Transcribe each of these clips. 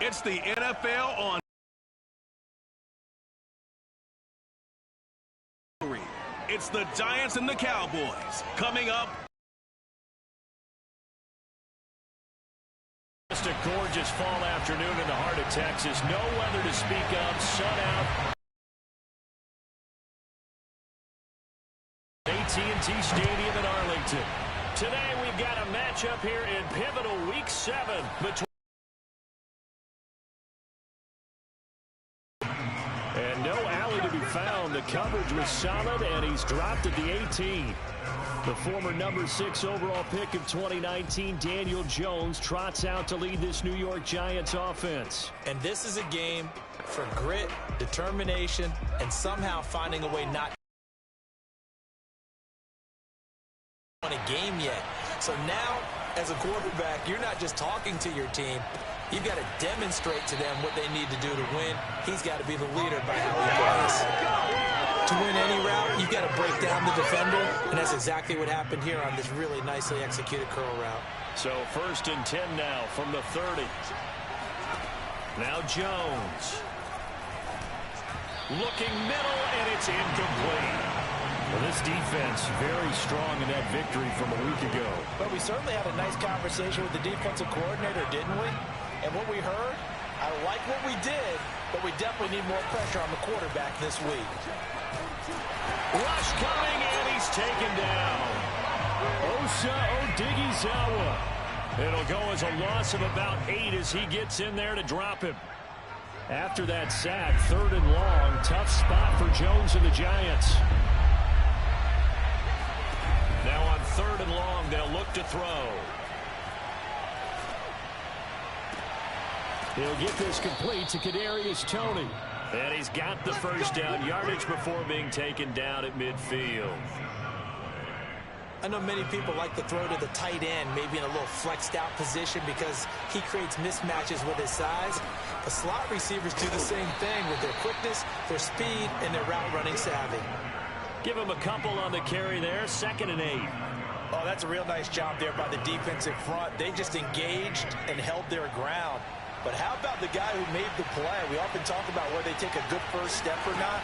It's the NFL on. It's the Giants and the Cowboys. Coming up. Just a gorgeous fall afternoon in the heart of Texas. No weather to speak of. Sun out. AT&T Stadium in Arlington. Today we've got a matchup here in pivotal Week 7 between. And no alley to be found. The coverage was solid, and he's dropped at the 18. The former number 6 overall pick of 2019, Daniel Jones, trots out to lead this New York Giants offense. And this is a game for grit, determination, and somehow finding a way not to win a game yet. So now, as a quarterback, you're not just talking to your team. You've got to demonstrate to them what they need to do to win. He's got to be the leader by how he plays. To win any route, you've got to break down the defender, and that's exactly what happened here on this really nicely executed curl route. So 1st and 10 now from the 30. Now Jones. Looking middle, and it's incomplete. Well, this defense very strong in that victory from a week ago. But we certainly had a nice conversation with the defensive coordinator, didn't we? And what we heard, I like what we did, but we definitely need more pressure on the quarterback this week. Rush coming, and he's taken down. Osa Odighizuwa. It'll go as a loss of about 8 as he gets in there to drop him. After that sack, 3rd and long, tough spot for Jones and the Giants. Now on 3rd and long, they'll look to throw. He'll get this complete to Kadarius Toney. And he's got the first down yardage before being taken down at midfield. I know many people like to throw to the tight end, maybe in a little flexed out position because he creates mismatches with his size. But slot receivers do the same thing with their quickness, their speed, and their route running savvy. Give him a couple on the carry there, 2nd and 8. Oh, that's a real nice job there by the defensive front. They just engaged and held their ground. But how about the guy who made the play? We often talk about whether they take a good first step or not.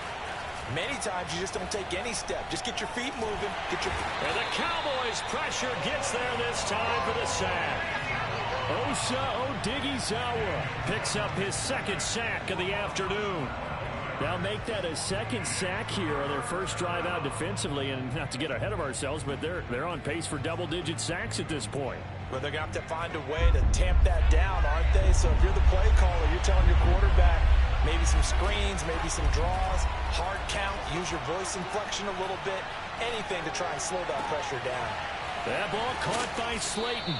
Many times you just don't take any step. Just get your feet moving. And the Cowboys pressure gets there this time for the sack. Osa Odighizuwa picks up his 2nd sack of the afternoon. Now make that a 2nd sack here on their first drive out defensively. And not to get ahead of ourselves, but they're on pace for double-digit sacks at this point. But they're going to have to find a way to tamp that down, aren't they? So if you're the play caller, you're telling your quarterback maybe some screens, maybe some draws, hard count, use your voice inflection a little bit, anything to try and slow that pressure down. That ball caught by Slayton.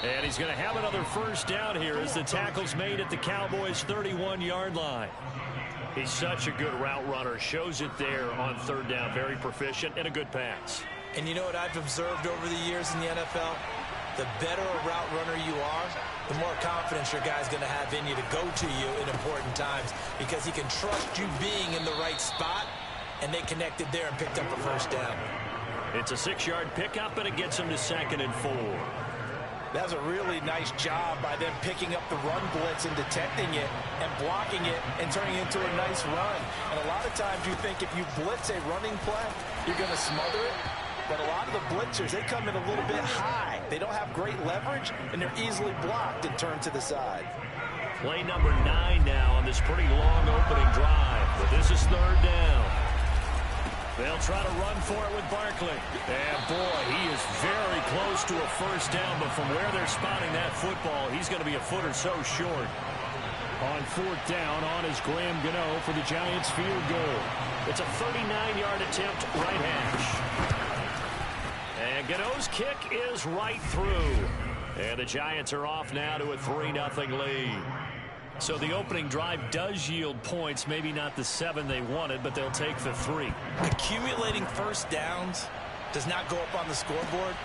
And he's going to have another first down here as the tackle's made at the Cowboys' 31-yard line. He's such a good route runner. Shows it there on 3rd down. Very proficient and a good pass. And you know what I've observed over the years in the NFL? The better a route runner you are, the more confidence your guy's going to have in you to go to you in important times because he can trust you being in the right spot, and they connected there and picked up a first down. It's a 6-yard pickup, and it gets him to 2nd and 4. That was a really nice job by them picking up the run blitz and detecting it and blocking it and turning it into a nice run. And a lot of times you think if you blitz a running play, you're going to smother it. But a lot of the blitzers, they come in a little bit high. They don't have great leverage, and they're easily blocked and turned to the side. Play number 9 now on this pretty long opening drive. But this is 3rd down. They'll try to run for it with Barkley. And, boy, he is very close to a first down. But from where they're spotting that football, he's going to be a foot or so short. On 4th down, on is Graham Gano for the Giants field goal. It's a 39-yard attempt, right hash. And Gano's kick is right through. And the Giants are off now to a 3-0 lead. So the opening drive does yield points, maybe not the 7 they wanted, but they'll take the 3. Accumulating first downs does not go up on the scoreboard,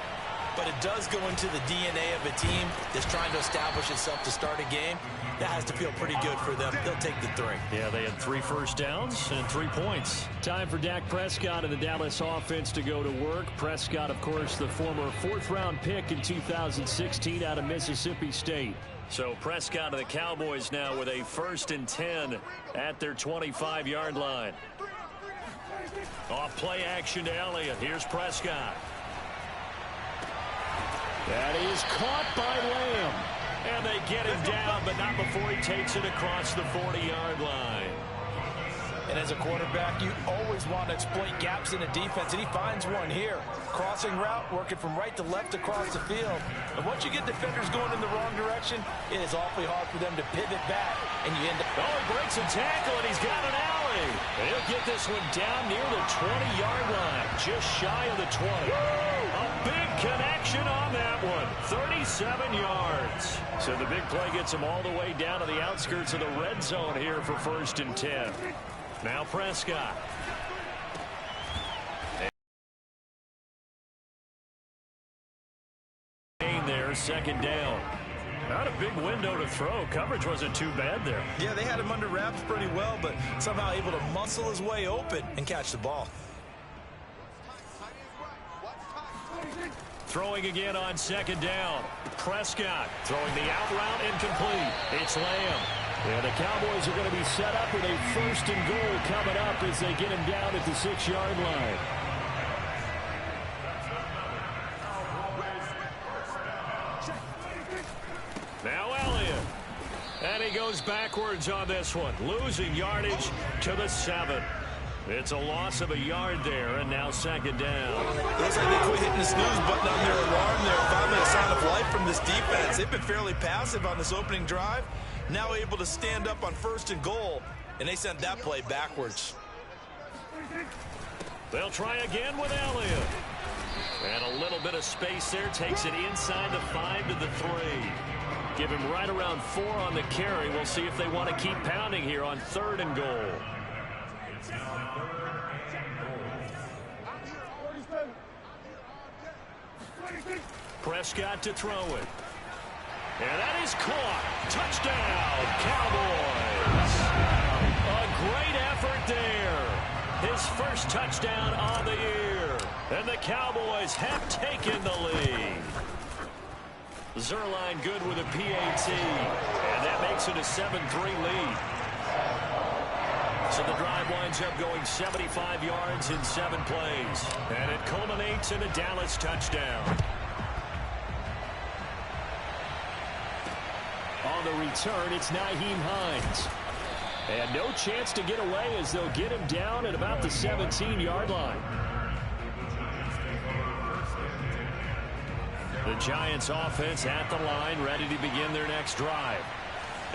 but it does go into the DNA of a team that's trying to establish itself to start a game. That has to feel pretty good for them. They'll take the 3. Yeah, they had 3 first downs and 3 points. Time for Dak Prescott and the Dallas offense to go to work. Prescott, of course, the former 4th-round pick in 2016 out of Mississippi State. So Prescott of the Cowboys now with a 1st and 10 at their 25-yard line. Off play action to Elliott. Here's Prescott. That is caught by Lamb. And they get him down, but not before he takes it across the 40-yard line. And as a quarterback, you always want to exploit gaps in a defense, and he finds one here. Crossing route, working from right to left across the field. And once you get defenders going in the wrong direction, it is awfully hard for them to pivot back, and you end up... Oh, he breaks a tackle, and he's got an alley. He'll get this one down near the 20-yard line, just shy of the 20. A big connection on that one, 37 yards. So the big play gets him all the way down to the outskirts of the red zone here for 1st and 10. Now Prescott. There, 2nd down. Not a big window to throw. Coverage wasn't too bad there. Yeah, they had him under wraps pretty well, but somehow able to muscle his way open and catch the ball. Throwing again on 2nd down. Prescott throwing the out route incomplete. It's Lamb. And the Cowboys are going to be set up with a 1st and goal coming up as they get him down at the 6-yard line. Now Elliott. And he goes backwards on this one, losing yardage to the 7. It's a loss of a yard there, and now 2nd down. Looks like they quit hitting the snooze button on their alarm there. Finally a sign of life from this defense. They've been fairly passive on this opening drive. Now able to stand up on 1st and goal, and they sent that play backwards. They'll try again with Elliott. And a little bit of space there, takes it inside the 5 to the 3. Give him right around 4 on the carry. We'll see if they want to keep pounding here on 3rd and goal. Prescott to throw it. And that is caught. Touchdown, Cowboys. A great effort there. His first touchdown on the year. And the Cowboys have taken the lead. Zerline good with a PAT. And that makes it a 7-3 lead. So the drive winds up going 75 yards in 7 plays. And it culminates in a Dallas touchdown. On the return, it's Nyheim Hines. And no chance to get away as they'll get him down at about the 17-yard line. The Giants offense at the line, ready to begin their next drive.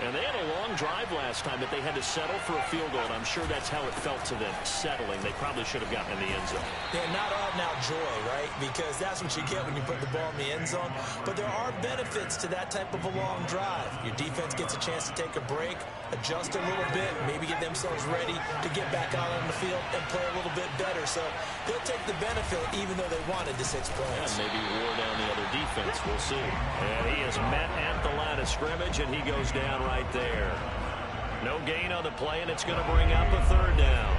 And they had a long drive last time that they had to settle for a field goal, and I'm sure that's how it felt to them, settling. They probably should have gotten in the end zone. Yeah, not out-and-out joy, right? Because that's what you get when you put the ball in the end zone. But there are benefits to that type of a long drive. Your defense gets a chance to take a break, adjust a little bit, maybe get themselves ready to get back out on the field and play a little bit better. So they'll take the benefit even though they wanted the 6 points. And maybe wore down the other defense. We'll see. And he is met at the line of scrimmage, and he goes down right there. No gain on the play, and it's going to bring up a 3rd down.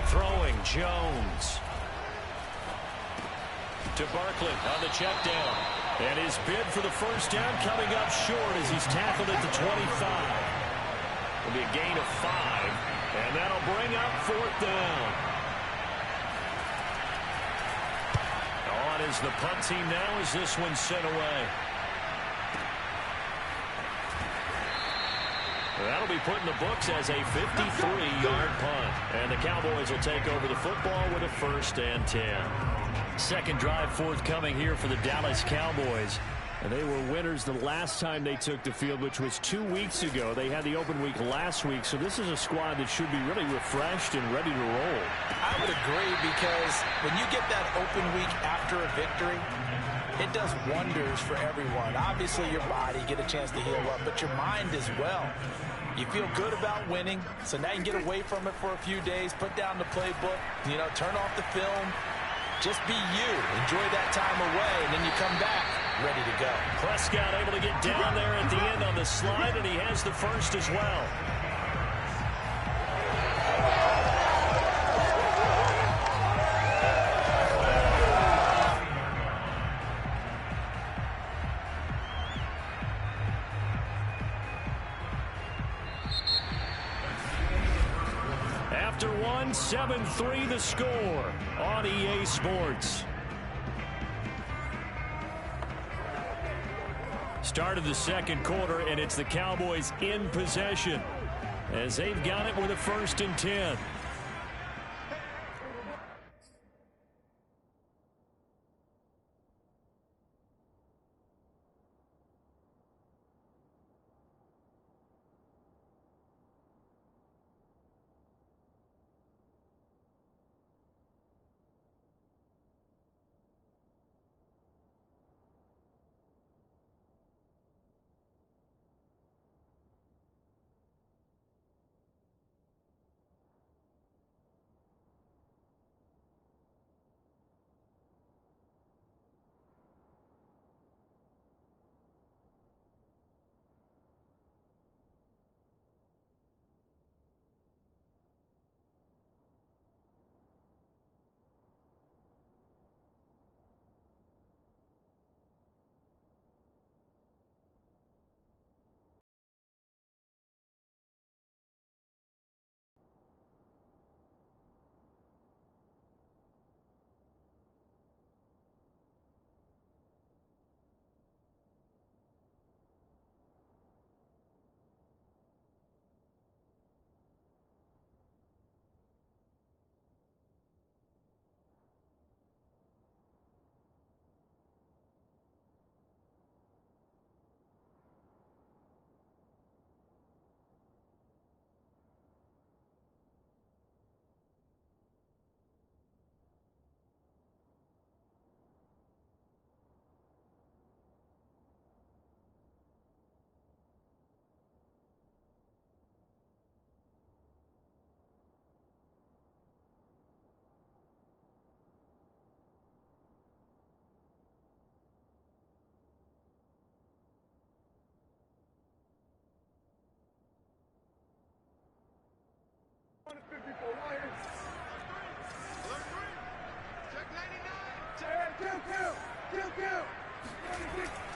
Throwing Jones. To Barkley on the check down. And his bid for the 1st down coming up short as he's tackled at the 25. It'll be a gain of 5, and that'll bring up 4th down. On is the punt team now as this one's sent away. That'll be put in the books as a 53-yard punt. And the Cowboys will take over the football with a 1st and 10. 2nd drive forthcoming here for the Dallas Cowboys. And they were winners the last time they took the field, which was 2 weeks ago. They had the open week last week, so this is a squad that should be really refreshed and ready to roll. I would agree, because when you get that open week after a victory, it does wonders for everyone. Obviously, your body, get a chance to heal up, but your mind as well. You feel good about winning, so now you can get away from it for a few days, put down the playbook, turn off the film, just be you. Enjoy that time away, and then you come back ready to go. Prescott able to get down there at the end on the slide, and he has the first as well. After one, 7-3 the score on EA Sports. Start of the second quarter, and it's the Cowboys in possession as they've got it with a 1st and 10.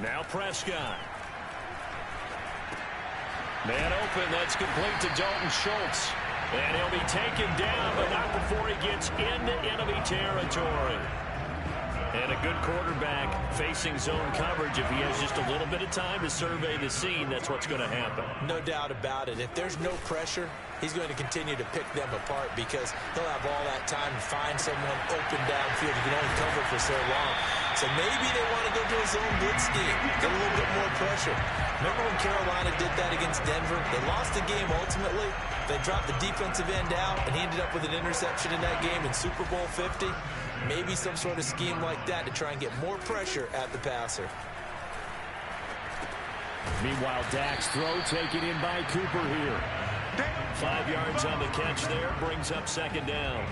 Now Prescott. Man open, that's complete to Dalton Schultz. And he'll be taken down, but not before he gets into enemy territory. And a good quarterback facing zone coverage. If he has just a little bit of time to survey the scene, that's what's going to happen. No doubt about it. If there's no pressure, he's going to continue to pick them apart because he'll have all that time to find someone open downfield. You can only cover for so long. So maybe they want to go to a zone blitz scheme, get a little bit more pressure. Remember when Carolina did that against Denver? They lost the game ultimately. They dropped the defensive end out, and he ended up with an interception in that game in Super Bowl 50. Maybe some sort of scheme like that to try and get more pressure at the passer. Meanwhile, Dak's throw taken in by Cooper here. 5 yards on the catch there, brings up 2nd down.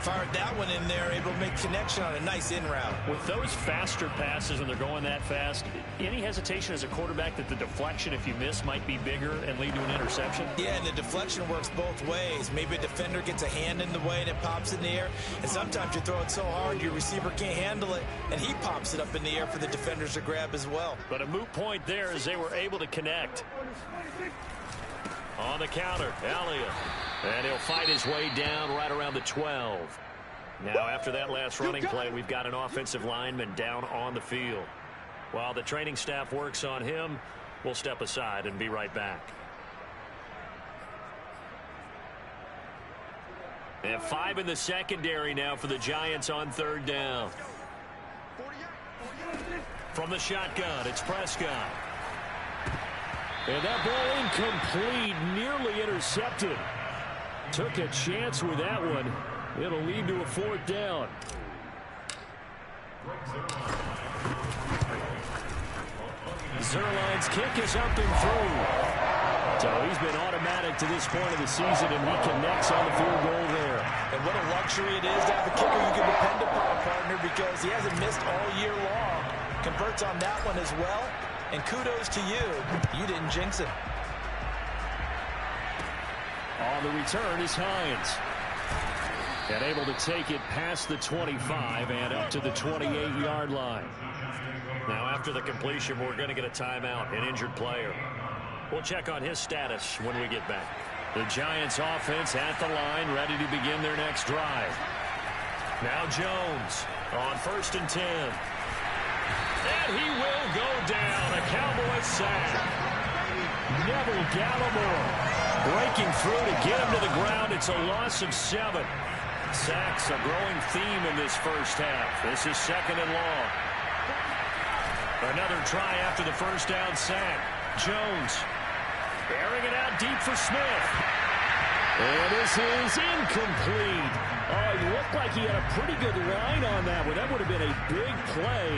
Fired that one in there, able to make connection on a nice in route. With those faster passes when they're going that fast, any hesitation as a quarterback that the deflection, if you miss, might be bigger and lead to an interception? Yeah, and the deflection works both ways. Maybe a defender gets a hand in the way and it pops in the air, and sometimes you throw it so hard your receiver can't handle it, and he pops it up in the air for the defenders to grab as well. But a moot point there as they were able to connect. On the counter, Elliott. And he'll fight his way down right around the 12. Now, after that last running play, we've got an offensive lineman down on the field. While the training staff works on him, we'll step aside and be right back. And 5 in the secondary now for the Giants on 3rd down. From the shotgun, it's Prescott. And that ball incomplete, nearly intercepted. Took a chance with that one. It'll lead to a 4th down. Zuerlein's kick is up and through. So he's been automatic to this point of the season, and he connects on the field goal there. And what a luxury it is to have a kicker you can depend upon, partner, because he hasn't missed all year long. Converts on that one as well. And kudos to you. You didn't jinx it. On the return is Hines. And able to take it past the 25 and up to the 28-yard line. Now after the completion, we're going to get a timeout, an injured player. We'll check on his status when we get back. The Giants offense at the line, ready to begin their next drive. Now Jones on 1st and 10. And he will go down. A Cowboys sack. Neville Gallimore breaking through to get him to the ground. It's a loss of 7. Sacks a growing theme in this first half. This is 2nd and long. Another try after the first down sack. Jones airing it out deep for Smith. And this is incomplete. Oh, he looked like he had a pretty good line on that one. That would have been a big play,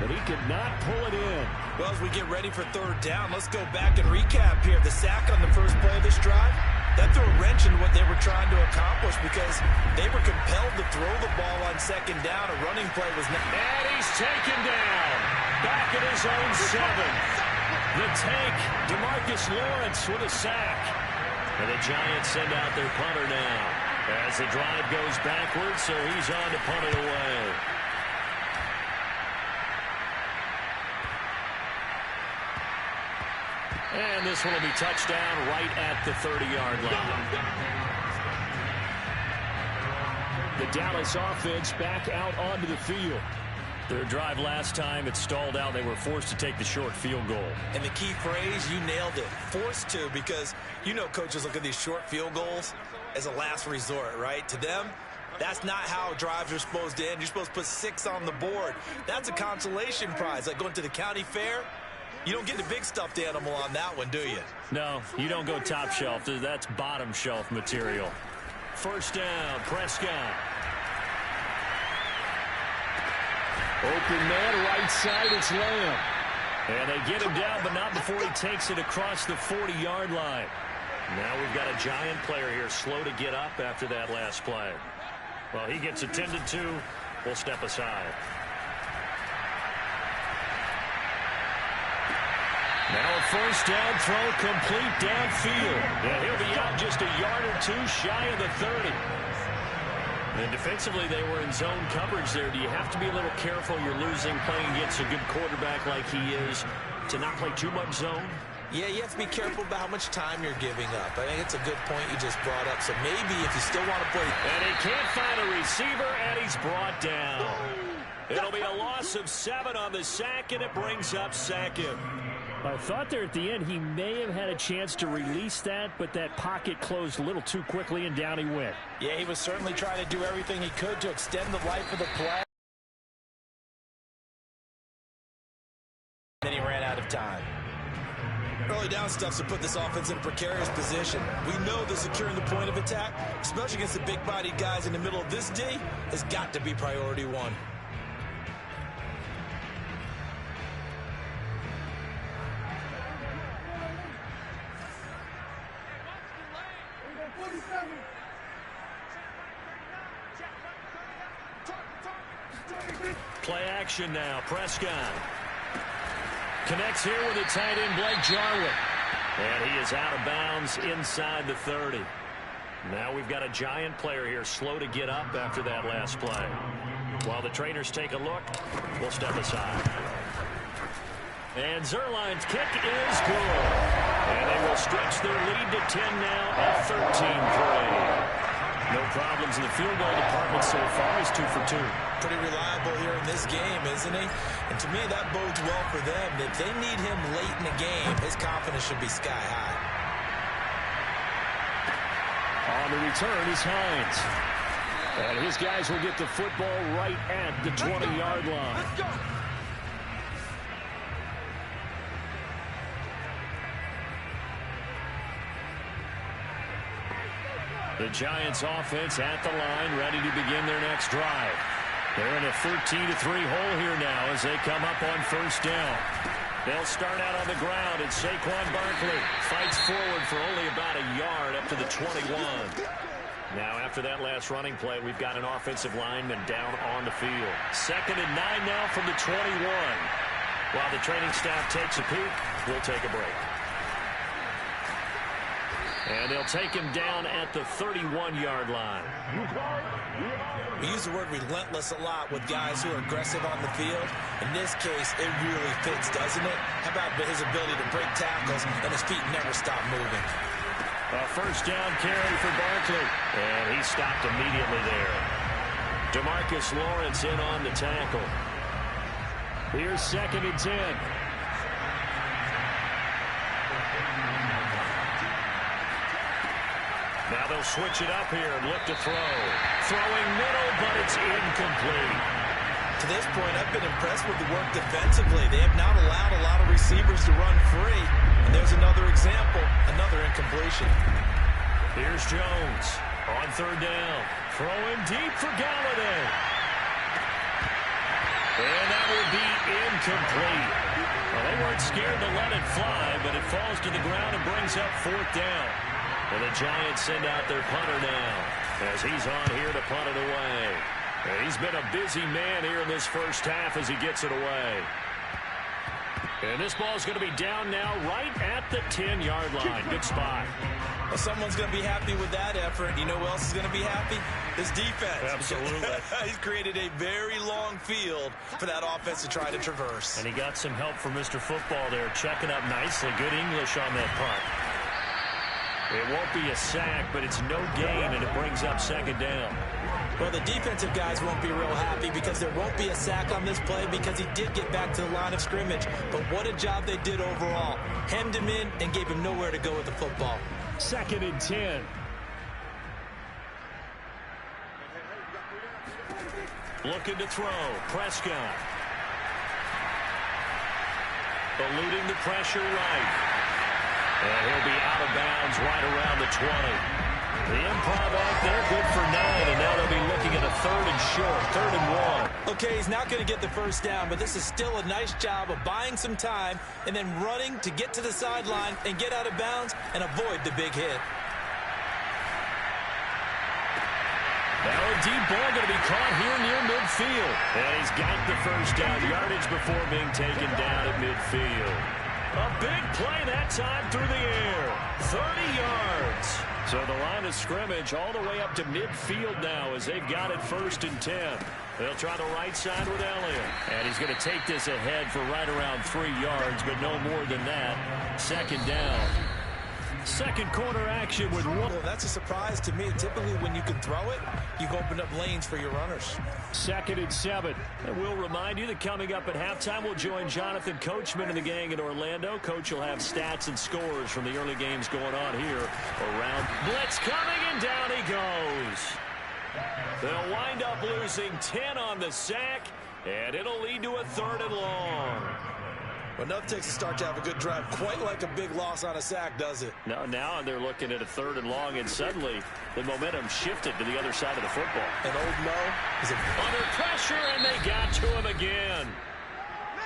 but he could not pull it in. Well, as we get ready for 3rd down, let's go back and recap here. The sack on the first play of this drive, that threw a wrench into what they were trying to accomplish because they were compelled to throw the ball on 2nd down. A running play was not. And he's taken down. Back at his own 7. The tank, DeMarcus Lawrence with a sack. And the Giants send out their punter now as the drive goes backwards, so he's on to punt it away. And this one will be touchdown right at the 30-yard line. The Dallas offense back out onto the field. Their drive last time, it stalled out. They were forced to take the short field goal. And the key phrase, you nailed it. Forced to, because you know coaches look at these short field goals as a last resort, right? To them, that's not how drives are supposed to end. You're supposed to put 6 on the board. That's a consolation prize. Like going to the county fair, you don't get the big stuffed animal on that one, do you? No, you don't go top shelf. That's bottom shelf material. 1st down, Prescott. Open man, right side, it's Lamb. And they get him down, but not before he takes it across the 40-yard line. Now we've got a Giant player here slow to get up after that last play. Well, he gets attended to. We'll step aside. Now a 1st down throw complete downfield. And he'll be out just a yard or 2 shy of the 30. And defensively, they were in zone coverage there. Do you have to be a little careful? You're losing playing against a good quarterback like he is to not play too much zone? Yeah, you have to be careful about how much time you're giving up. I think it's a good point you just brought up. So maybe if you still want to play. And he can't find a receiver, and he's brought down. It'll be a loss of 7 on the sack, and it brings up 2nd. I thought there at the end he may have had a chance to release that, but that pocket closed a little too quickly, and down he went. Yeah, he was certainly trying to do everything he could to extend the life of the play. Then he ran out of time. Early down stuffs to put this offense in a precarious position. We know that securing the point of attack, especially against the big-bodied guys in the middle of this D, has got to be priority 1. Play action now. Prescott connects here with the tight end, Blake Jarwin. And he is out of bounds inside the 30. Now we've got a Giant player here slow to get up after that last play. While the trainers take a look, we'll step aside. And Zuerlein's kick is good. And they will stretch their lead to 10 now at 13-3. No problems in the field goal department so far. He's 2 for 2. Pretty reliable here in this game, isn't he? And to me, that bodes well for them. If they need him late in the game, his confidence should be sky high. On the return is Hines. And his guys will get the football right at the 20-yard line. Let's go. The Giants offense at the line, ready to begin their next drive. They're in a 13-3 hole here now as they come up on first down. They'll start out on the ground, and Saquon Barkley fights forward for only about a yard up to the 21. Now, after that last running play, we've got an offensive lineman down on the field. 2nd and 9 now from the 21. While the training staff takes a peek, we'll take a break. And they'll take him down at the 31-yard line. We use the word relentless a lot with guys who are aggressive on the field. In this case, it really fits, doesn't it? How about his ability to break tackles and his feet never stop moving? A first down carry for Barkley. And he stopped immediately there. DeMarcus Lawrence in on the tackle. Here's 2nd and 10. Now they'll switch it up here and look to throw. Throwing middle, but it's incomplete. To this point, I've been impressed with the work defensively. They have not allowed a lot of receivers to run free. And there's another example, another incompletion. Here's Jones on 3rd down. Throwing deep for Galladay. And that will be incomplete. Well, they weren't scared to let it fly, but it falls to the ground and brings up 4th down. And the Giants send out their punter now as he's on here to punt it away. And he's been a busy man here in this first half as he gets it away. And this ball's going to be down now right at the 10-yard line. Good spot. Well, someone's going to be happy with that effort. You know who else is going to be happy? His defense. Absolutely. He's created a very long field for that offense to try to traverse. And he got some help from Mr. Football there, checking up nicely. Good English on that punt. It won't be a sack, but it's no gain, and it brings up 2nd down. Well, the defensive guys won't be real happy because there won't be a sack on this play because he did get back to the line of scrimmage. But what a job they did overall. Hemmed him in and gave him nowhere to go with the football. 2nd and 10. Looking to throw. Prescott. Eluding the pressure right. And he'll be out of bounds right around the 20. The improv act there, good for 9, and now they'll be looking at a 3rd and short, 3rd and 1. Okay, he's not going to get the first down, but this is still a nice job of buying some time and then running to get to the sideline and get out of bounds and avoid the big hit. Now a deep ball going to be caught here near midfield. And he's got the first down yardage before being taken down at midfield. A big play that time through the air. 30 yards. So the line of scrimmage all the way up to midfield now as they've got it 1st and 10. They'll try the right side with Elliott. And he's going to take this ahead for right around 3 yards, but no more than that. 2nd down. Second quarter action with one. Well, that's a surprise to me. Typically, when you can throw it, you've opened up lanes for your runners. 2nd and 7. And we'll remind you that coming up at halftime, we'll join Jonathan Coachman and the gang in Orlando. Coach will have stats and scores from the early games going on here around. Blitz coming, and down he goes. They'll wind up losing 10 on the sack, and it'll lead to a 3rd and long. Well, enough takes to start to have a good drive. Quite like a big loss on a sack, does it? No, now they're looking at a 3rd and long, and suddenly the momentum shifted to the other side of the football. And Old Mo is under pressure, and they got to him again.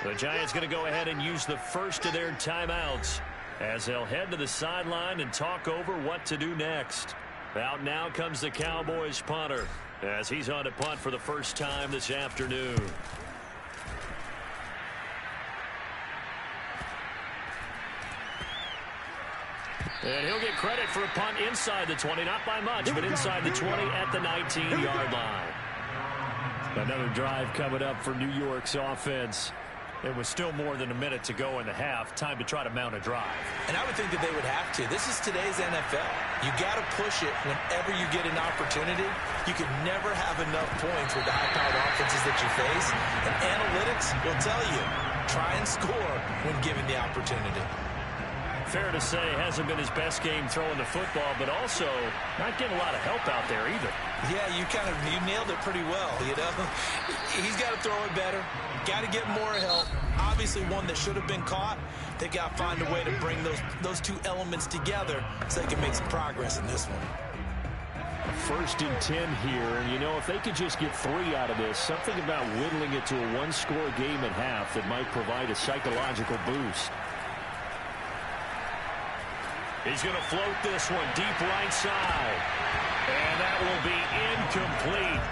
The Giants going to go ahead and use the first of their timeouts as they'll head to the sideline and talk over what to do next. Out now comes the Cowboys punter as he's on to punt for the first time this afternoon. And he'll get credit for a punt inside the 20, not by much, but inside the 20 at the 19-yard line. Another drive coming up for New York's offense. It was still more than a minute to go in the half. Time to try to mount a drive. And I would think that they would have to. This is today's NFL. You got to push it whenever you get an opportunity. You can never have enough points with the high-powered offenses that you face. And analytics will tell you, try and score when given the opportunity. Fair to say, hasn't been his best game throwing the football, but also not getting a lot of help out there either. Yeah, you nailed it pretty well, you know. He's got to throw it better. Got to get more help. Obviously one that should have been caught. They got to find a way to bring those two elements together so they can make some progress in this one. 1st and 10 here. And, you know, if they could just get 3 out of this, something about whittling it to a one-score game at half that might provide a psychological boost. He's going to float this one deep right side. And that will be incomplete.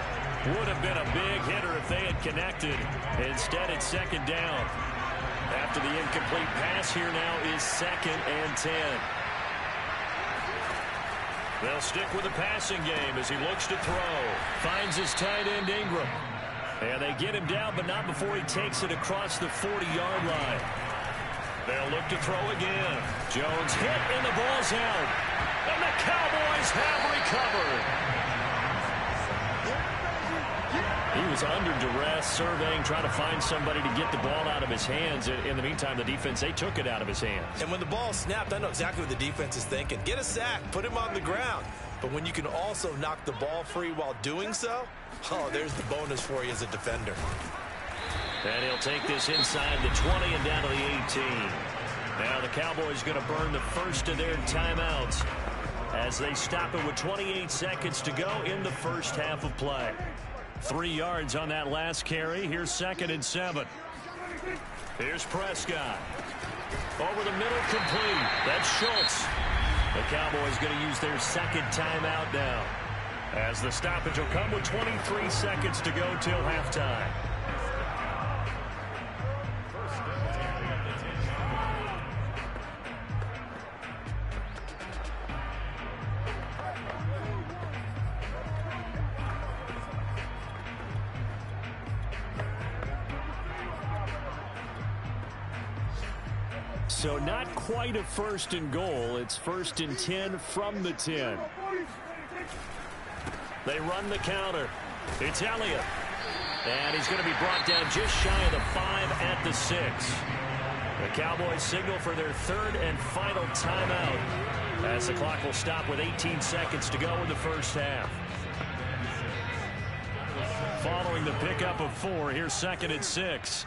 Would have been a big hitter if they had connected. Instead, it's 2nd down. After the incomplete pass, here now is 2nd and 10. They'll stick with the passing game as he looks to throw. Finds his tight end, Ingram. And they get him down, but not before he takes it across the 40-yard line. They'll look to throw again. Jones hit, and the ball's out. And the Cowboys have recovered. He was under duress, surveying, trying to find somebody to get the ball out of his hands. In the meantime, the defense, they took it out of his hands. And when the ball snapped, I know exactly what the defense is thinking. Get a sack, put him on the ground. But when you can also knock the ball free while doing so, oh, there's the bonus for you as a defender. And he'll take this inside the 20 and down to the 18. Now the Cowboys going to burn the first of their timeouts as they stop it with 28 seconds to go in the first half of play. 3 yards on that last carry. Here's 2nd and 7. Here's Prescott. Over the middle, complete. That's Schultz. The Cowboys going to use their 2nd timeout now, as the stoppage will come with 23 seconds to go till halftime. So not quite a 1st and goal. It's 1st and 10 from the 10. They run the counter. It's Elliott. And he's going to be brought down just shy of the 5 at the 6. The Cowboys signal for their 3rd and final timeout, as the clock will stop with 18 seconds to go in the first half. Following the pickup of 4, here's 2nd and 6.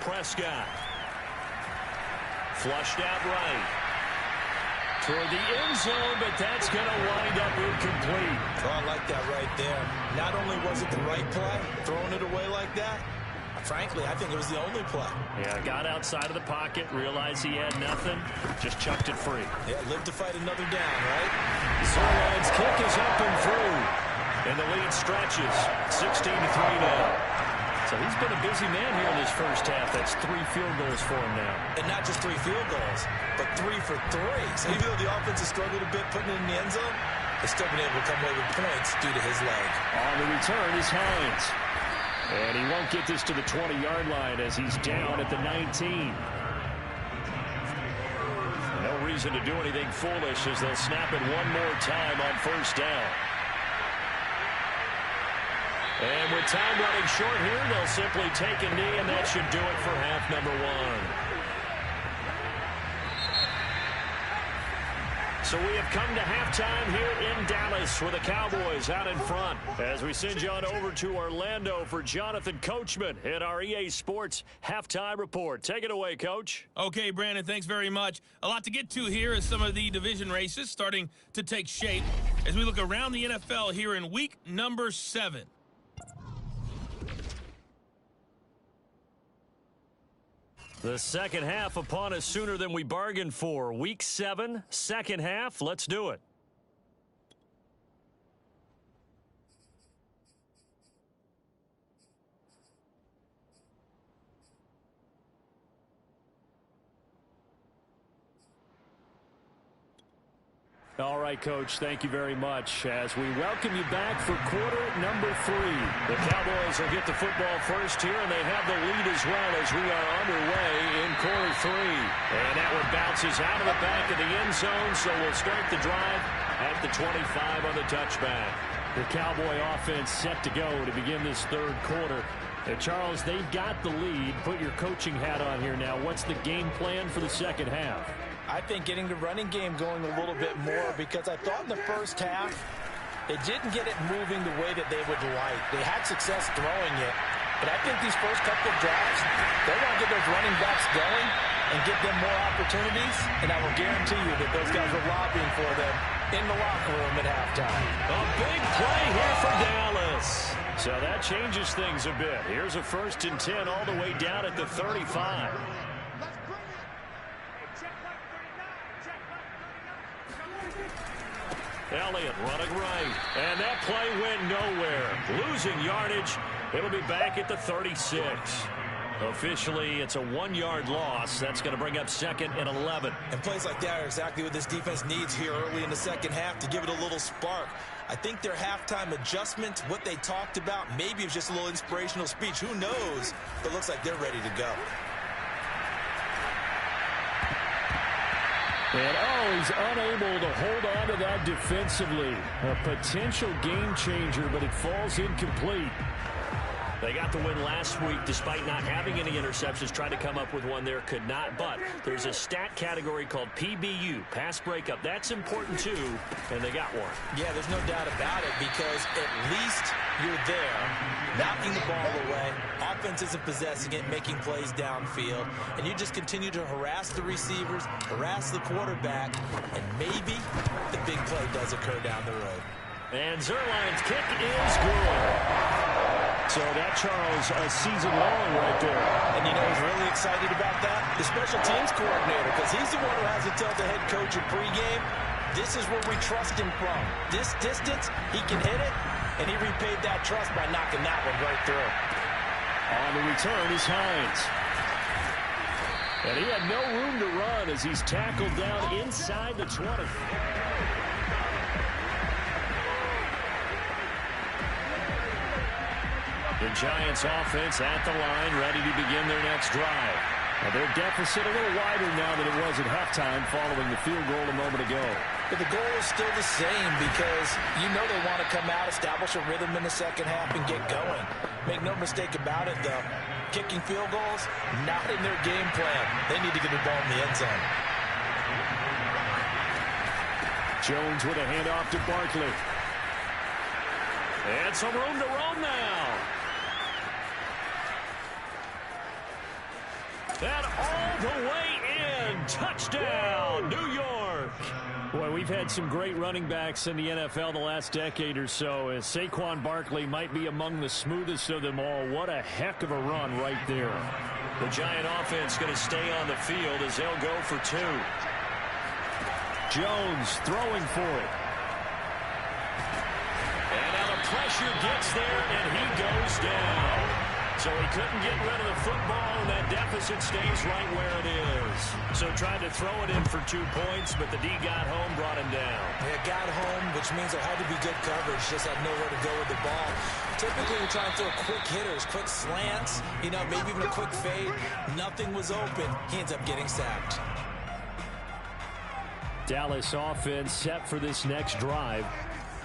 Prescott. Flushed out right. Toward the end zone, but that's going to wind up incomplete. Oh, I like that right there. Not only was it the right play, throwing it away like that, frankly, I think it was the only play. Yeah, got outside of the pocket, realized he had nothing, just chucked it free. Yeah, lived to fight another down, right? Zerline's kick is up and through, and the lead stretches 16-3 now. So he's been a busy man here in this first half. That's 3 field goals for him now. And not just 3 field goals, but 3 for 3. So even though the offense has struggled a bit putting it in the end zone, they've still been able to come away with points due to his leg. On the return is Hines. And he won't get this to the 20-yard line as he's down at the 19. No reason to do anything foolish as they'll snap it one more time on 1st down. And with time running short here, they'll simply take a knee, and that should do it for half number 1. So we have come to halftime here in Dallas with the Cowboys out in front, as we send you on over to Orlando for Jonathan Coachman at our EA Sports Halftime Report. Take it away, Coach. Okay, Brandon, thanks very much. A lot to get to here as some of the division races starting to take shape as we look around the NFL here in week number 7. The second half upon us sooner than we bargained for. Week 7, second half. Let's do it. All right, Coach, thank you very much as we welcome you back for quarter number 3. The Cowboys will get the football first here, and they have the lead as well as we are underway in quarter 3. And that one bounces out of the back of the end zone, so we'll start the drive at the 25 on the touchback. The Cowboy offense set to go to begin this third quarter. And Charles, they've got the lead. Put your coaching hat on here now. What's the game plan for the second half? I think getting the running game going a little bit more, because I thought in the first half they didn't get it moving the way that they would like. They had success throwing it, but I think these first couple of drives, they want to get those running backs going and give them more opportunities, and I will guarantee you that those guys were lobbying for them in the locker room at halftime. A big play here for Dallas. So that changes things a bit. Here's a 1st and 10 all the way down at the 35. Elliott running right. And that play went nowhere. Losing yardage. It'll be back at the 36. Officially, it's a 1-yard loss. That's going to bring up 2nd and 11. And plays like that are exactly what this defense needs here early in the second half to give it a little spark. I think their halftime adjustment, what they talked about, maybe it was just a little inspirational speech. Who knows? But it looks like they're ready to go. And, he's unable to hold on to that defensively. A potential game changer, but it falls incomplete. They got the win last week despite not having any interceptions. Tried to come up with one there, could not. But there's a stat category called PBU, pass breakup. That's important too, and they got one. Yeah, there's no doubt about it because at least you're there, knocking the ball away. Offense isn't possessing it, making plays downfield. And you just continue to harass the receivers, harass the quarterback, and maybe the big play does occur down the road. And Zerline's kick is good. So that, Charles, a season long right there. And you know who's really excited about that? The special teams coordinator, because he's the one who has to tell the head coach at pregame, this is where we trust him from. This distance, he can hit it, and he repaid that trust by knocking that one right through. On the return is Hines. And he had no room to run as he's tackled down inside the 20. The Giants offense at the line, ready to begin their next drive. Now their deficit a little wider now than it was at halftime following the field goal a moment ago. But the goal is still the same because you know they want to come out, establish a rhythm in the second half, and get going. Make no mistake about it, though. Kicking field goals, not in their game plan. They need to get the ball in the end zone. Jones with a handoff to Barkley. And some room to roam now. And all the way in. Touchdown, New York. Boy, we've had some great running backs in the NFL the last decade or so. As Saquon Barkley might be among the smoothest of them all. What a heck of a run right there. The Giant offense going to stay on the field as they'll go for 2. Jones throwing for it. And now the pressure gets there, and he goes down. So he couldn't get rid of the football, and that deficit stays right where it is. So tried to throw it in for 2 points, but the D got home, brought him down. Yeah, got home, which means there had to be good coverage. Just had nowhere to go with the ball. Typically, we're trying to throw quick hitters, quick slants, you know, maybe even a quick fade. Nothing was open. He ends up getting sacked. Dallas offense set for this next drive.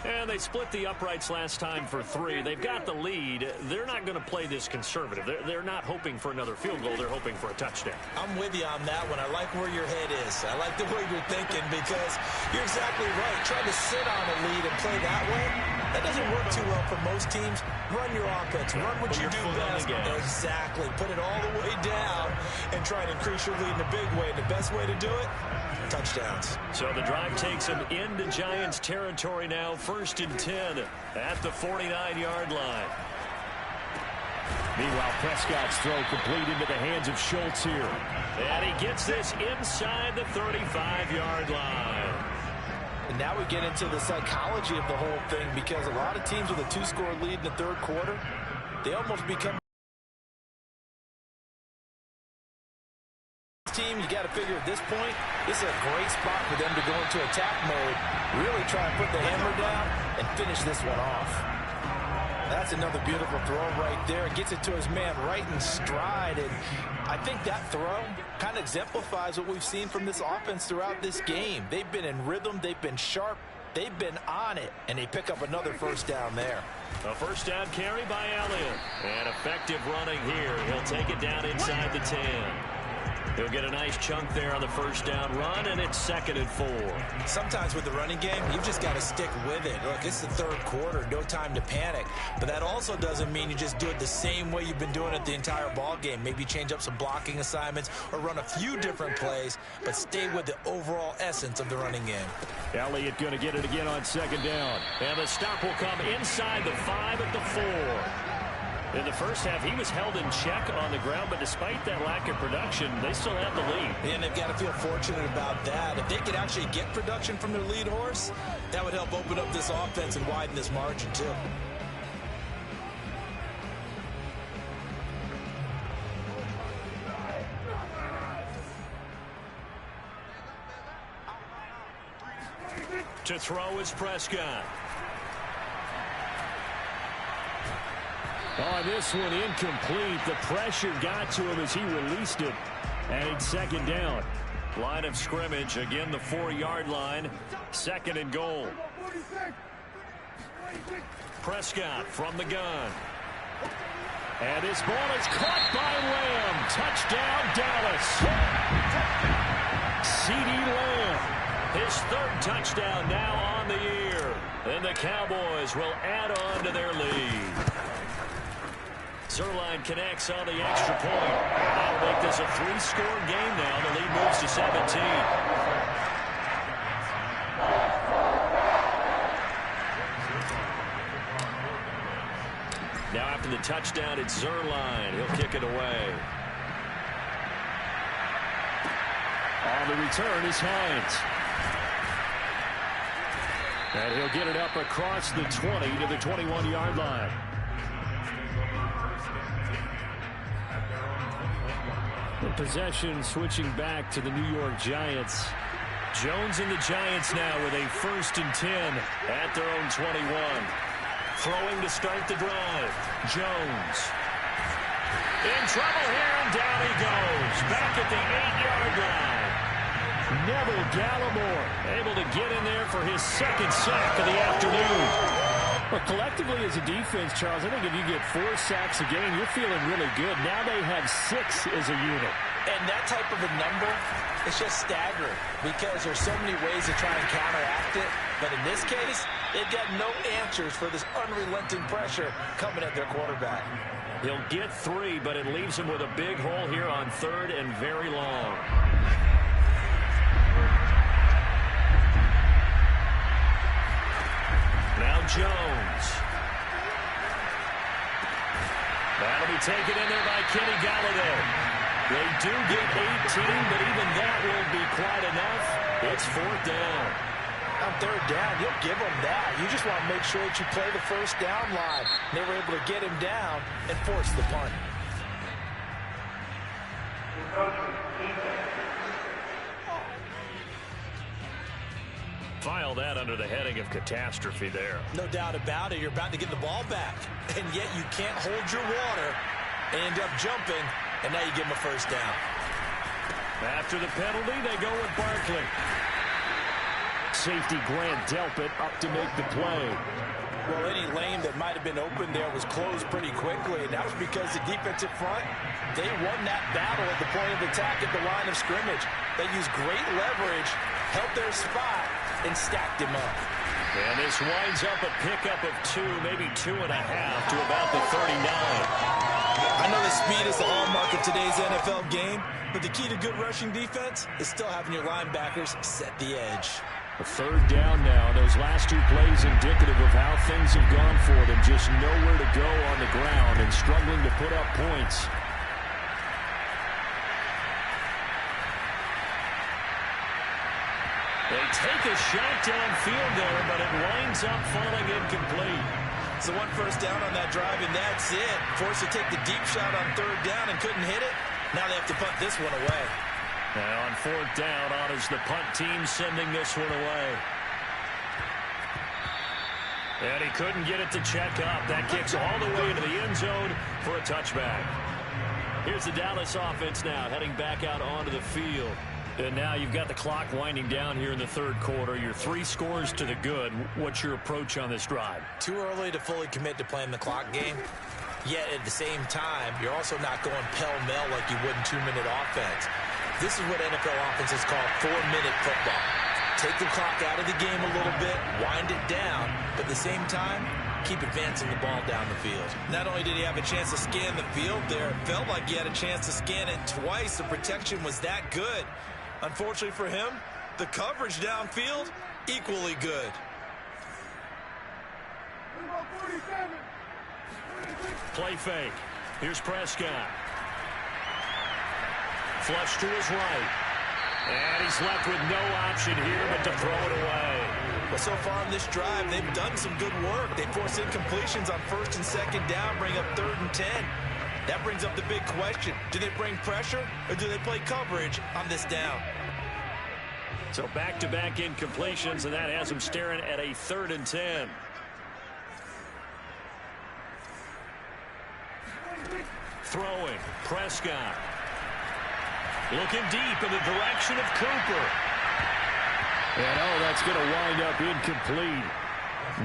And they split the uprights last time for 3. They've got the lead. They're not going to play this conservative. They're not hoping for another field goal. They're hoping for a touchdown. I'm with you on that one. I like where your head is. I like the way you're thinking because you're exactly right. Trying to sit on a lead and play that way, that doesn't work too well for most teams. Run your offense. Run what you do best. Exactly. Put it all the way down and try and increase your lead in a big way. And the best way to do it, touchdowns. So the drive takes them into Giants territory now. 1st and 10 at the 49-yard line. Meanwhile, Prescott's throw complete into the hands of Schultz here. And he gets this inside the 35-yard line. And now we get into the psychology of the whole thing because a lot of teams with a 2-score lead in the third quarter, they almost become team. You got to figure at this point, this is a great spot for them to go into attack mode, really try and put the hammer down and finish this one off. That's another beautiful throw right there. Gets it to his man right in stride, and I think that throw kind of exemplifies what we've seen from this offense throughout this game. They've been in rhythm, they've been sharp, they've been on it, and they pick up another first down there. A first down carry by Elliott. And effective running here. He'll take it down inside the 10. He'll get a nice chunk there on the first down run, and it's 2nd and 4. Sometimes with the running game, you've just got to stick with it. Look, it's the third quarter, no time to panic. But that also doesn't mean you just do it the same way you've been doing it the entire ball game. Maybe change up some blocking assignments or run a few different plays, but stay with the overall essence of the running game. Elliott going to get it again on 2nd down. And the stop will come inside the 5 at the 4. In the first half, he was held in check on the ground, but despite that lack of production, they still have the lead. And they've got to feel fortunate about that. If they could actually get production from their lead horse, that would help open up this offense and widen this margin, too. To throw is Prescott. On this one, incomplete. The pressure got to him as he released it. And it's 2nd down. Line of scrimmage, again the 4-yard line. 2nd and goal. Prescott from the gun. And this ball is caught by Lamb. Touchdown, Dallas. CeeDee Lamb. His 3rd touchdown now on the year. And the Cowboys will add on to their lead. Zerline connects on the extra point. That'll make this a 3-score game now. The lead moves to 17. Now after the touchdown, it's Zerline. He'll kick it away. On the return is Hines. And he'll get it up across the 20 to the 21-yard line. The possession switching back to the New York Giants. Jones and the Giants now with a 1st and 10 at their own 21. Throwing to start the drive. Jones. In trouble here, and down he goes. Back at the 8-yard line. Neville Gallimore able to get in there for his 2nd sack of the afternoon. But collectively as a defense, Charles, I think if you get 4 sacks a game, you're feeling really good. Now they have 6 as a unit. And that type of a number, it's just staggering because there's so many ways to try and counteract it. But in this case, they've got no answers for this unrelenting pressure coming at their quarterback. He'll get 3, but it leaves him with a big hole here on 3rd and very long. Now Jones. That'll be taken in there by Kenny Galladay. They do get 18, but even that won't be quite enough. It's 4th down. On 3rd down, you'll give them that. You just want to make sure that you play the first down line. They were able to get him down and force the punt. File that under the heading of catastrophe there. No doubt about it. You're about to get the ball back, and yet you can't hold your water and end up jumping, and now you give them a 1st down. After the penalty, they go with Barkley. Safety Grant Delpit up to make the play. Well, any lane that might have been open there was closed pretty quickly, and that was because the defensive front, they won that battle at the point of attack at the line of scrimmage. They used great leverage, held their spot, and stacked him up. And this winds up a pickup of 2, maybe 2.5 to about the 39. I know the speed is the hallmark of today's NFL game, but the key to good rushing defense is still having your linebackers set the edge. A 3rd down now. Those last 2 plays indicative of how things have gone for them. Just nowhere to go on the ground and struggling to put up points. They take a shot downfield there, but it winds up falling incomplete. So 1 first down on that drive, and that's it. Forced to take the deep shot on 3rd down and couldn't hit it. Now they have to punt this one away. Now on 4th down, honors the punt team sending this one away. And he couldn't get it to check up. That kicks all the way into the end zone for a touchback. Here's the Dallas offense now heading back out onto the field. And now you've got the clock winding down here in the 3rd quarter. You're 3 scores to the good. What's your approach on this drive? Too early to fully commit to playing the clock game. Yet at the same time, you're also not going pell-mell like you would in 2-minute offense. This is what NFL offenses call 4-minute football. Take the clock out of the game a little bit, wind it down, but at the same time, keep advancing the ball down the field. Not only did he have a chance to scan the field there, it felt like he had a chance to scan it twice. The protection was that good. Unfortunately for him, the coverage downfield, equally good. Play fake. Here's Prescott. Flush to his right. And he's left with no option here but to throw it away. Well, so far on this drive, they've done some good work. They force incompletions on 1st and 2nd down, bring up 3rd and 10. That brings up the big question. Do they bring pressure or do they play coverage on this down? So back-to-back incompletions, and that has them staring at a 3rd and 10. Throwing, Prescott. Looking deep in the direction of Cooper. And that's going to wind up incomplete.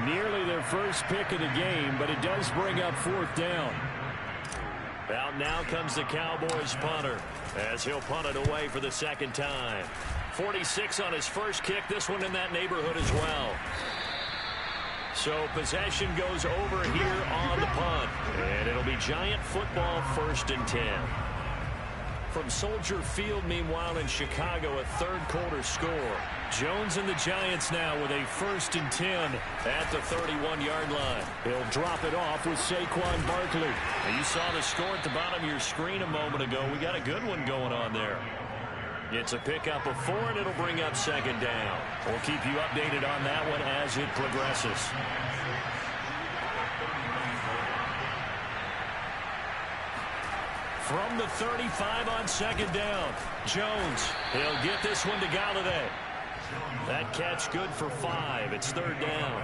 Nearly their first pick of the game, but it does bring up 4th down. Out now comes the Cowboys punter as he'll punt it away for the 2nd time. 46 on his first kick, this one in that neighborhood as well. So possession goes over here on the punt. And it'll be Giant football, 1st and 10. From Soldier Field, meanwhile, in Chicago, a 3rd quarter score. Jones and the Giants now with a 1st and 10 at the 31-yard line. He'll drop it off with Saquon Barkley. Now you saw the score at the bottom of your screen a moment ago. We got a good one going on there. It's a pickup of 4, and it'll bring up 2nd down. We'll keep you updated on that one as it progresses. From the 35 on 2nd down, Jones, he'll get this one to Galladay. That catch good for 5. It's 3rd down.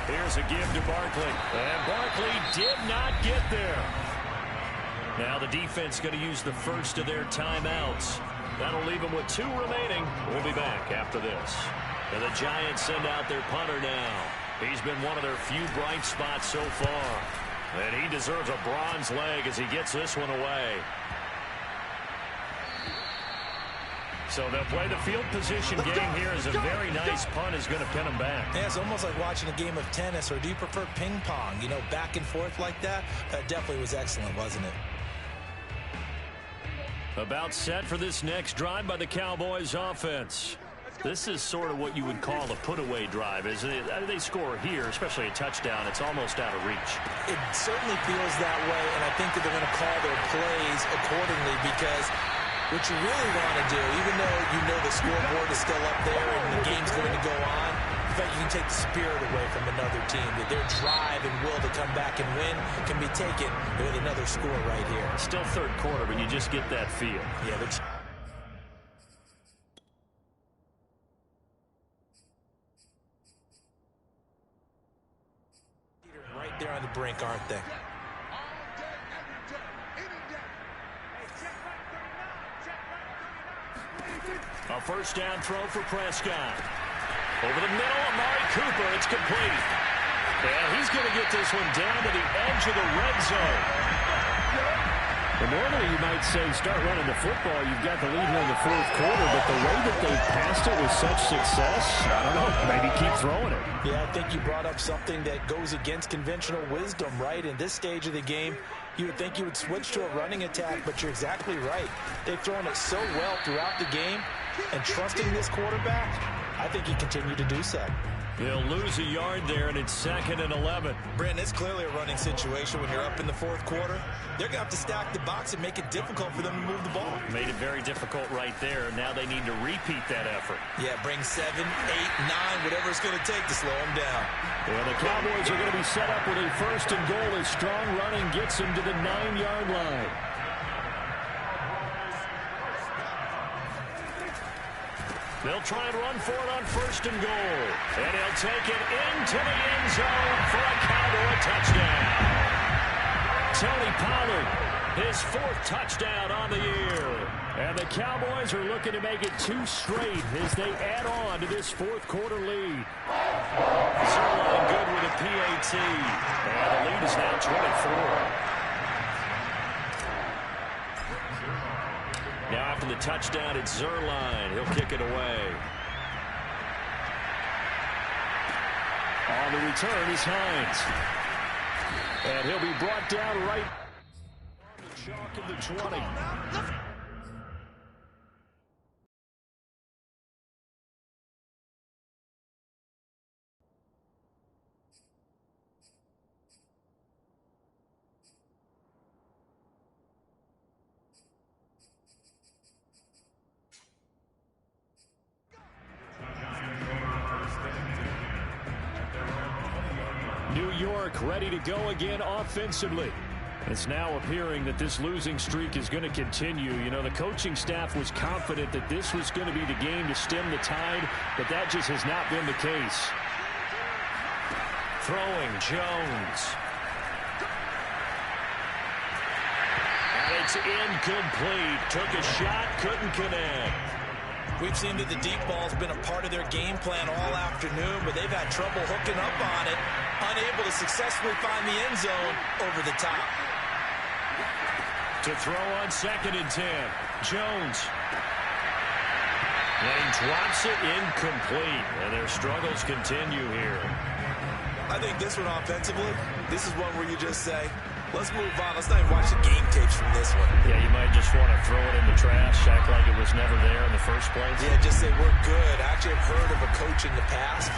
Here's a give to Barkley. And Barkley did not get there. Now the defense going to use the first of their timeouts. That'll leave them with 2 remaining. We'll be back after this. And the Giants send out their punter now. He's been one of their few bright spots so far. And he deserves a bronze leg as he gets this one away. So they'll play the field position game here as a very nice punt is going to pin them back. Yeah, it's almost like watching a game of tennis, or do you prefer ping pong? You know, back and forth like that? That definitely was excellent, wasn't it? About set for this next drive by the Cowboys offense. This is sort of what you would call a put-away drive, isn't it? They score here, especially a touchdown. It's almost out of reach. It certainly feels that way, and I think that they're going to call their plays accordingly, because what you really want to do, even though you know the scoreboard is still up there and the game's going to go on, in fact, you can take the spirit away from another team. That their drive and will to come back and win can be taken with another score right here. Still 3rd quarter, but you just get that feel. Yeah, right there on the brink, aren't they? A 1st down throw for Prescott. Over the middle, Amari Cooper. It's complete. And he's going to get this one down to the edge of the red zone. Well, normally you might say start running the football. You've got the lead here in the 4th quarter, but the way that they've passed it with such success, I don't know, maybe keep throwing it. Yeah, I think you brought up something that goes against conventional wisdom, right? In this stage of the game, you would think you would switch to a running attack, but you're exactly right. They've thrown it so well throughout the game, and trusting this quarterback, I think he continued to do so. He'll lose a yard there, and it's 2nd and 11. Brandon, it's clearly a running situation when you're up in the 4th quarter. They're going to have to stack the box and make it difficult for them to move the ball. Made it very difficult right there. Now they need to repeat that effort. Yeah, bring 7, 8, 9, whatever it's going to take to slow them down. Well, the Cowboys are going to be set up with a 1st and goal as strong running gets them to the 9-yard line. They'll try and run for it on 1st and goal. And he'll take it into the end zone for a Cowboy touchdown. Tony Pollard His 4th touchdown on the year. And the Cowboys are looking to make it 2 straight as they add on to this 4th quarter lead. Zerline good with a PAT. And the lead is now 24. Now after the touchdown, it's Zerline. He'll kick it away. On the return is Hines. And he'll be brought down right on the chalk of the 20. New York ready to go again offensively. It's now appearing that this losing streak is going to continue. You know, the coaching staff was confident that this was going to be the game to stem the tide, but that just has not been the case. Throwing, Jones. And it's incomplete. Took a shot, couldn't connect. We've seen that the deep ball's been a part of their game plan all afternoon, but they've had trouble hooking up on it, unable to successfully find the end zone over the top. To throw on 2nd and 10, Jones. And he drops it incomplete, and their struggles continue here. I think this one offensively, this is one where you just say, let's move on. Let's not even watch the game tapes from this one. Yeah, you might just want to throw it in the trash, act like it was never there in the first place. Yeah, just say we're good. I actually have heard of a coach in the past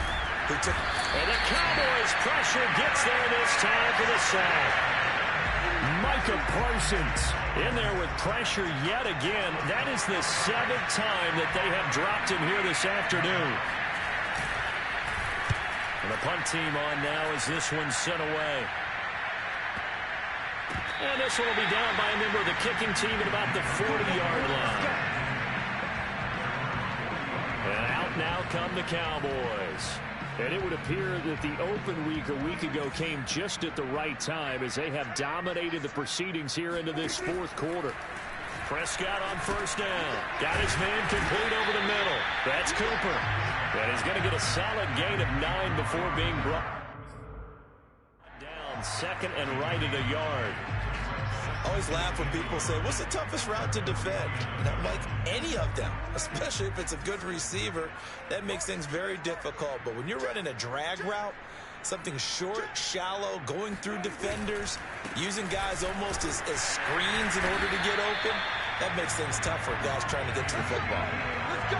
who took... And the Cowboys pressure gets there this time for the sack. Micah Parsons in there with pressure yet again. That is the 7th time that they have dropped him here this afternoon. And the punt team on now as this one's sent away. And this one will be down by a member of the kicking team at about the 40-yard line. And out now come the Cowboys. And it would appear that the open week a week ago came just at the right time as they have dominated the proceedings here into this 4th quarter. Prescott on 1st down. Got his man complete over the middle. That's Cooper. And he's going to get a solid gain of 9 before being brought down 2nd and right at a yard. I always laugh when people say, what's the toughest route to defend? And I'm like, any of them, especially if it's a good receiver. That makes things very difficult. But when you're running a drag route, something short, shallow, going through defenders, using guys almost as screens in order to get open, that makes things tough for guys trying to get to the football.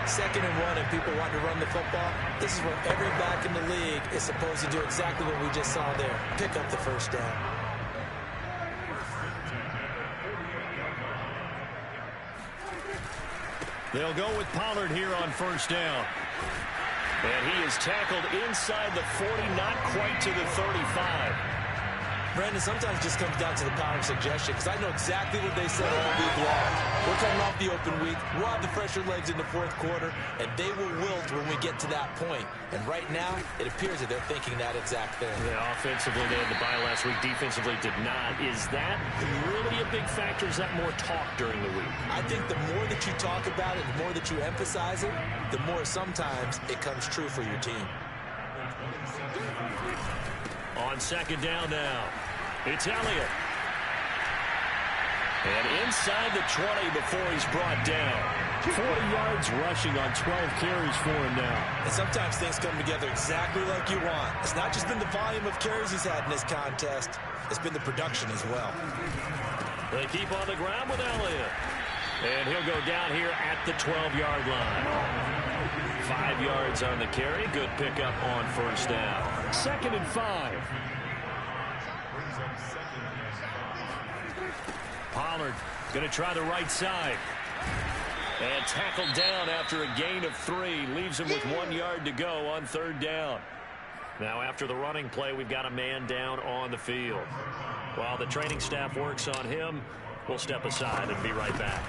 2nd and 1 and people want to run the football. This is where every back in the league is supposed to do exactly what we just saw there. Pick up the 1st down. They'll go with Pollard here on 1st down. And he is tackled inside the 40, not quite to the 35. Brandon, sometimes it just comes down to the power of suggestion, because I know exactly what they said all week long. We're coming off the open week. We'll have the fresher legs in the 4th quarter, and they will wilt when we get to that point. And right now, it appears that they're thinking that exact thing. Yeah, offensively, they had the bye last week. Defensively, did not. Is that really a big factor? Is that more talk during the week? I think the more that you talk about it, the more that you emphasize it, the more sometimes it comes true for your team. On 2nd down now, it's Elliott. And inside the 20 before he's brought down. 40 yards rushing on 12 carries for him now. And sometimes things come together exactly like you want. It's not just been the volume of carries he's had in this contest. It's been the production as well. They keep on the ground with Elliott. And he'll go down here at the 12-yard line. 5 yards on the carry. Good pickup on 1st down. 2nd and 5. Pollard going to try the right side. And tackled down after a gain of 3. Leaves him with 1 yard to go on 3rd down. Now after the running play, we've got a man down on the field. While the training staff works on him, we'll step aside and be right back.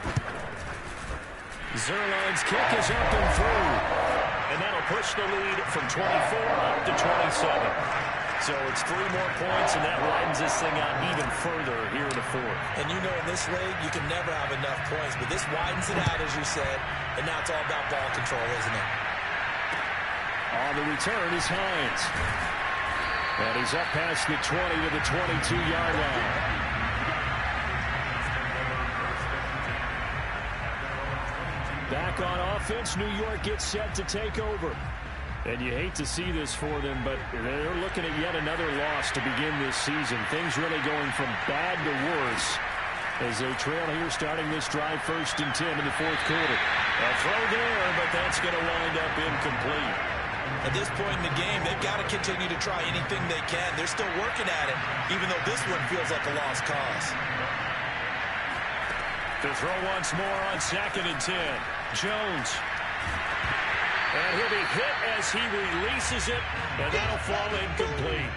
Zerline's kick is up and through. And that'll push the lead from 24 up to 27. So it's 3 more points, and that widens this thing out even further here in the fourth. And you know in this league, you can never have enough points, but this widens it out, as you said, and now it's all about ball control, isn't it? On the return is Hines. And he's up past the 20 to the 22-yard line. Back on offense, New York gets set to take over. And you hate to see this for them, but they're looking at yet another loss to begin this season. Things really going from bad to worse as they trail here starting this drive 1st and 10 in the fourth quarter. A throw there, but that's going to wind up incomplete. At this point in the game, they've got to continue to try anything they can. They're still working at it, even though this one feels like a lost cause. To throw once more on 2nd and 10. Jones. And he'll be hit as he releases it, and that'll fall incomplete.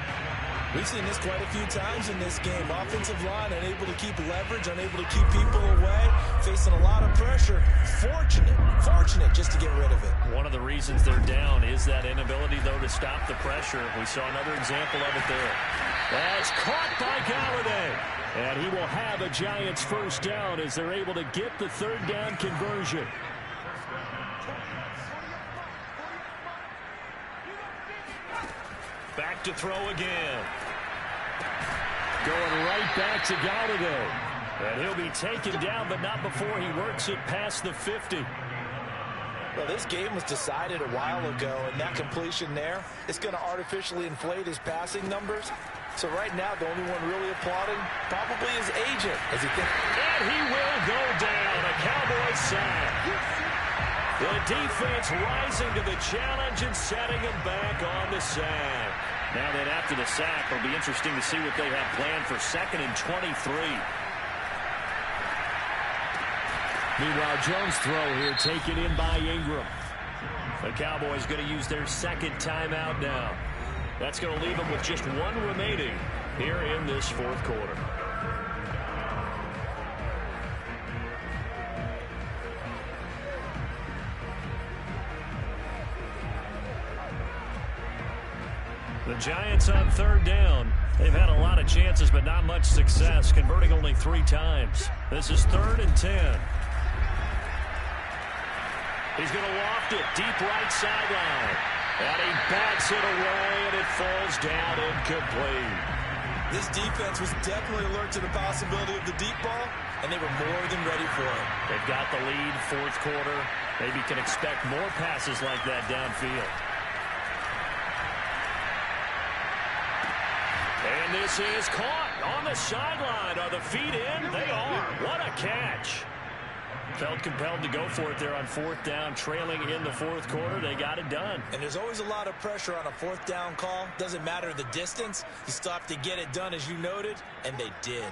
We've seen this quite a few times in this game. Offensive line unable to keep leverage, unable to keep people away, facing a lot of pressure. Fortunate just to get rid of it. One of the reasons they're down is that inability, though, to stop the pressure. We saw another example of it there. That's caught by Galladay. And he will have a Giants first down as they're able to get the 3rd down conversion. Back to throw again. Going right back to Galladay. And he'll be taken down, but not before he works it past the 50. Well, this game was decided a while ago, and that completion there is going to artificially inflate his passing numbers. So right now, the only one really applauding probably his agent as he thinks. And he will go down. A Cowboys sack. The defense rising to the challenge and setting him back on the sack. Now that after the sack, it'll be interesting to see what they have planned for 2nd and 23. Meanwhile, Jones' throw here taken in by Ingram. The Cowboys going to use their 2nd timeout now. That's going to leave them with just 1 remaining here in this 4th quarter. The Giants on 3rd down. They've had a lot of chances, but not much success, converting only 3 times. This is 3rd and 10. He's going to loft it deep right sideline. And he bats it away, and it falls down incomplete. This defense was definitely alert to the possibility of the deep ball, and they were more than ready for it. They've got the lead, 4th quarter. Maybe can expect more passes like that downfield. And this is caught on the sideline. Are the feet in? They are. What a catch. Felt compelled to go for it there on 4th down, trailing in the 4th quarter. They got it done. And there's always a lot of pressure on a 4th down call. Doesn't matter the distance. You stop to get it done, as you noted, and they did.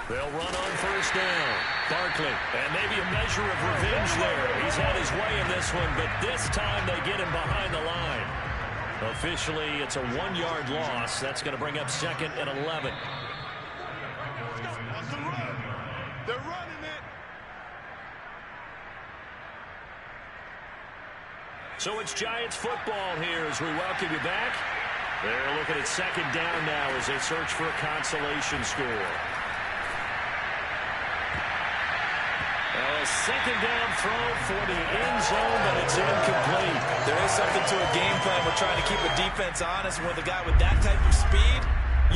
They'll run on 1st down. Barkley, and maybe a measure of revenge there. He's had his way in this one, but this time they get him behind the line. Officially, it's a 1-yard loss. That's going to bring up 2nd and 11. They're running it. So it's Giants football here as we welcome you back. They're looking at 2nd down now as they search for a consolation score. A 2nd down throw for the end zone, but it's incomplete. There is something to a game plan. We're trying to keep a defense honest. With a guy with that type of speed,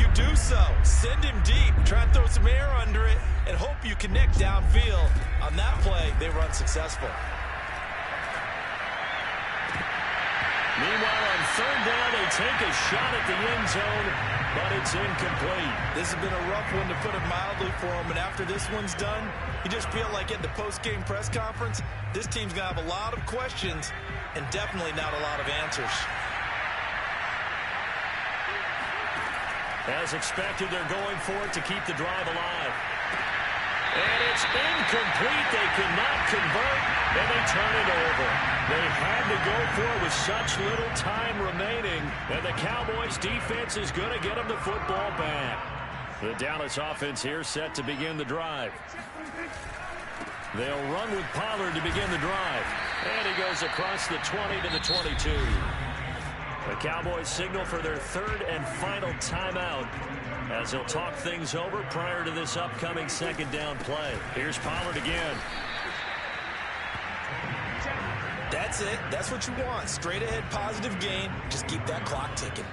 you do so. Send him deep. Try and throw some air under it and hope you connect downfield. On that play, they were unsuccessful. Meanwhile, on 3rd down, they take a shot at the end zone, but it's incomplete. This has been a rough one, to put it mildly, for him. And after this one's done, you just feel like at the post-game press conference, this team's going to have a lot of questions and definitely not a lot of answers. As expected, they're going for it to keep the drive alive. And it's incomplete. They could not convert, and they turn it over. They had to go for it with such little time remaining, and the Cowboys defense is going to get them the football back. The Dallas offense here set to begin the drive. They'll run with Pollard to begin the drive. And he goes across the 20 to the 22. The Cowboys signal for their third and final timeout as they'll talk things over prior to this upcoming second down play. Here's Pollard again. That's it. That's what you want. Straight ahead positive gain. Just keep that clock ticking.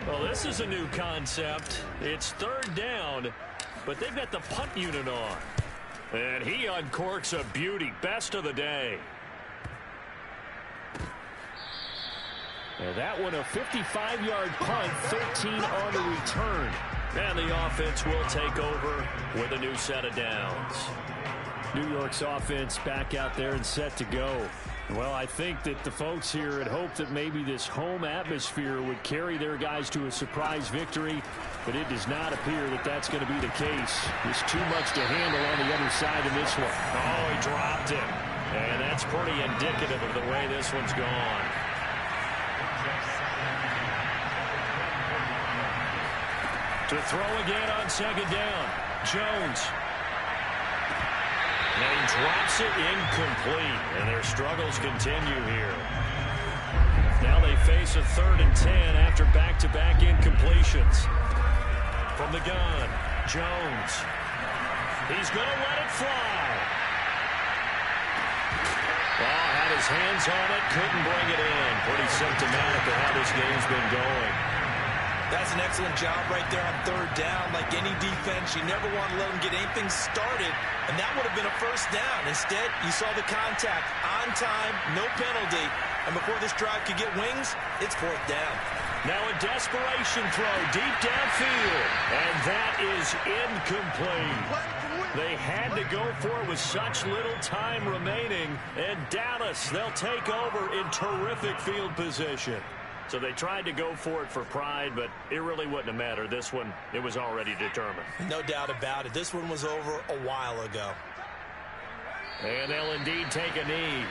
Well, this is a new concept. It's third down, but they've got the punt unit on. And he uncorks a beauty. Best of the day. And that one a 55-yard punt, 13 on the return. And the offense will take over with a new set of downs. New York's offense back out there and set to go. Well, I think that the folks here had hoped that maybe this home atmosphere would carry their guys to a surprise victory, but it does not appear that that's going to be the case. There's too much to handle on the other side of this one. Oh, he dropped it. And that's pretty indicative of the way this one's gone. To throw again on second down. Jones. And he drops it incomplete. And their struggles continue here. Now they face a 3rd and 10 after back-to-back incompletions. From the gun, Jones. He's going to let it fly. Well, had his hands on it, couldn't bring it in. Pretty symptomatic of how this game's been going. That's an excellent job right there on 3rd down. Like any defense, you never want to let them get anything started, and that would have been a first down. Instead, you saw the contact on time, no penalty, and before this drive could get wings, it's 4th down. Now a desperation throw deep downfield, and that is incomplete. They had to go for it with such little time remaining, and Dallas, they'll take over in terrific field position. So they tried to go for it for pride, but it really wouldn't have mattered. This one, it was already determined. No doubt about it. This one was over a while ago. And they'll indeed take a knee.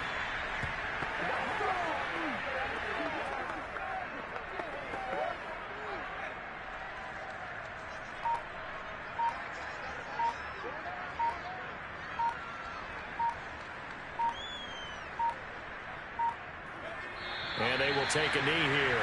And they will take a knee here.